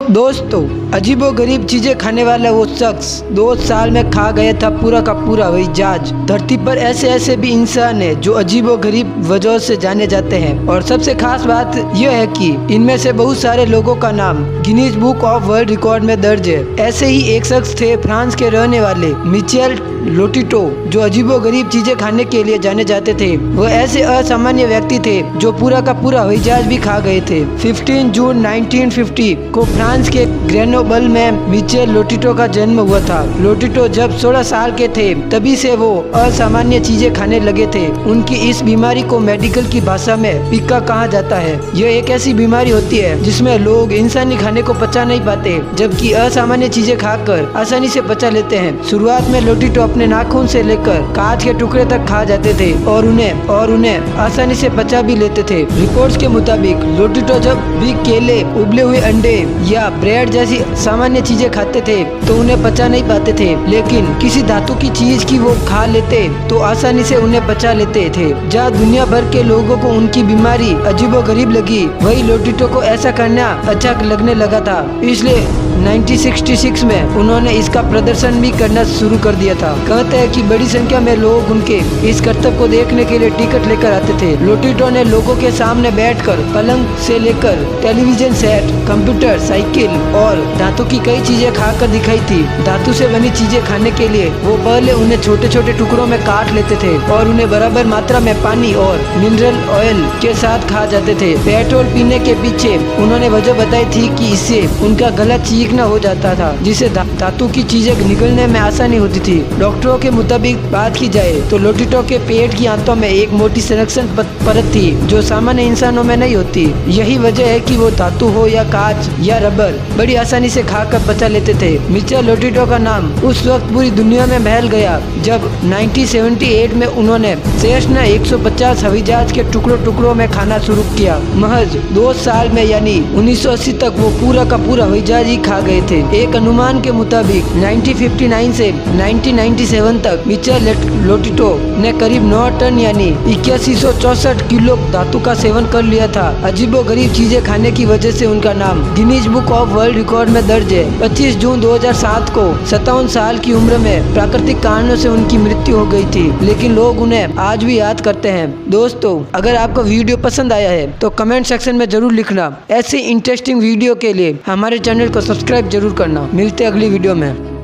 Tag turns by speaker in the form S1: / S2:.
S1: दोस्तों, अजीबोगरीब चीजें खाने वाला वो शख्स 2 साल में खा गया था पूरा का पूरा वही जहाज। धरती पर ऐसे ऐसे भी इंसान हैं जो अजीबोगरीब वजह से जाने जाते हैं, और सबसे खास बात यह है कि इनमें से बहुत सारे लोगों का नाम Guinness book of world record में दर्ज है। ऐसे ही एक शख्स थे फ्रांस के रहने वाले मिचेल लोटिटो, जो अजीबोगरीब चीजें खाने के लिए जाने जाते थे। वह ऐसे असामान्य व्यक्ति थे जो पूरा का पूरा हवाई जहाज भी खा गए थे। 15 जून 1950 को फ्रांस के ग्रेनोबल में मिचेल लोटिटो का जन्म हुआ था। लोटिटो जब 16 साल के थे तभी से वो असामान्य चीजें खाने लगे थे। उनकी इस बीमारी को मेडिकल की भाषा में पिक्का कहा जाता है। यह एक ऐसी बीमारी होती है जिसमें लोग इंसानी खाने को पचा नहीं पाते, जबकि असामान्य चीजें खाकर आसानी से पचा लेते हैं। शुरुआत में लोटिटो अपने नाखून से लेकर कांच के टुकड़े तक खा जाते थे और उन्हें आसानी से पचा भी लेते थे। रिपोर्ट्स के मुताबिक लोटिटो जब भी केले, उबले हुए अंडे या ब्रेड जैसी सामान्य चीजें खाते थे तो उन्हें पचा नहीं पाते थे, लेकिन किसी धातु की चीज की वो खा लेते तो आसानी से उन्हें पचा लेते थे। जहाँ दुनिया भर के लोगों को उनकी बीमारी अजीबोगरीब लगी, वही लोटिटो को ऐसा करना अच्छा लगने लगा था। इसलिए 1966 में उन्होंने इसका प्रदर्शन भी करना शुरू कर दिया था। कहते हैं कि बड़ी संख्या में लोग उनके इस करतब को देखने के लिए टिकट लेकर आते थे। लोटिटो ने लोगों के सामने बैठकर पलंग से लेकर टेलीविजन सेट, कंप्यूटर, साइकिल और धातु की कई चीजें खाकर दिखाई थी। धातु से बनी चीजें खाने के लिए वो पहले उन्हें छोटे छोटे टुकड़ों में काट लेते थे और उन्हें बराबर मात्रा में पानी और मिनरल ऑयल के साथ खा जाते थे। पेट्रोल पीने के पीछे उन्होंने वजह बताई थी कि इससे उनका गला चीखना हो जाता था, जिससे धातु की चीजें निकलने में आसानी होती थी। डॉक्टरों के मुताबिक बात की जाए तो लोटिटो के पेट की आंतों में एक मोटी संरक्षण परत थी जो सामान्य इंसानों में नहीं होती। यही वजह है कि वो धातु हो या कांच या रबर बड़ी आसानी से खाकर पचा लेते थे। मिचेल लोटिटो का नाम उस वक्त पूरी दुनिया में फैल गया जब 1978 में उन्होंने सेस्ना 150 हवाई जहाज के टुकड़ों में खाना शुरू किया। महज 2 साल में यानी 1980 तक वो पूरा का पूरा हवाई जहाज ही खा गए थे। एक अनुमान के मुताबिक 1959 से 1997 तक मिचेल लोटिटो ने करीब 9 टन यानी 8164 किलो धातु का सेवन कर लिया था। अजीबोगरीब चीजें खाने की वजह से उनका नाम Guinness book of world record में दर्ज है। 25 जून 2007 को 57 साल की उम्र में प्राकृतिक कारणों से उनकी मृत्यु हो गई थी, लेकिन लोग उन्हें आज भी याद करते हैं। दोस्तों, अगर आपको वीडियो पसंद आया है तो कमेंट सेक्शन में जरूर लिखना। ऐसी इंटरेस्टिंग वीडियो के लिए हमारे चैनल को सब्सक्राइब जरूर करना। मिलते हैं अगली वीडियो में।